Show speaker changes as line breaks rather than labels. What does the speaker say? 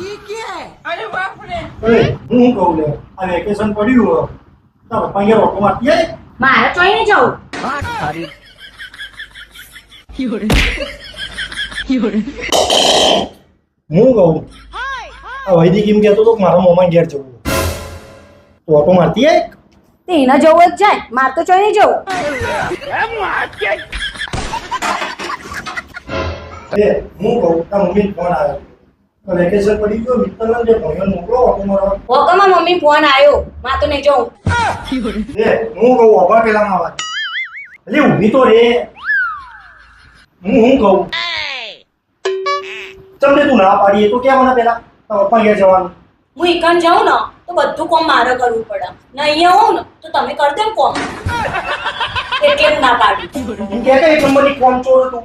ઈ કે
અરે બાપ રે
હું કહું લે આ વેકેશન પડ્યું તારો પપ્પા ઘેર ઓટો મારતી આય
મારે ચોઈ નહીં જવું.
હું કહું આ વૈદિક એમ કહેતો તો કે મારા મોમાં ઘેર જવું તો ઓટો મારતી આય
તે એને જવું જ જાય, મારે તો ચોઈ નહીં જવું.
હું કહું તાર મમ્મી ફોન આવ્યો વેકેશન પડી ગયો મિત્તલને જે ભણ્યો મોકલો ઓટો મારવા
હોકમાં મમ્મી ફોન આવ્યો, મારે તો નહીં જવું.
હું કહું ઓભા પેલામાં વાત એટલે ઊભી તો રે હું કહું તમને તું ના પાડી એ તો ક્યાં મને પેલા તારા પપ્પા ઘેર જવાનું
હું એકણ જાઉં ને તો બધું કોમ મારે કરવું પડે ને અહીંયા હોઉં ને તો તમે કરી દો ને કોમ. એટલે હું ના પાડી.
એમ કે એક નંબરની કોમ ચોર હતું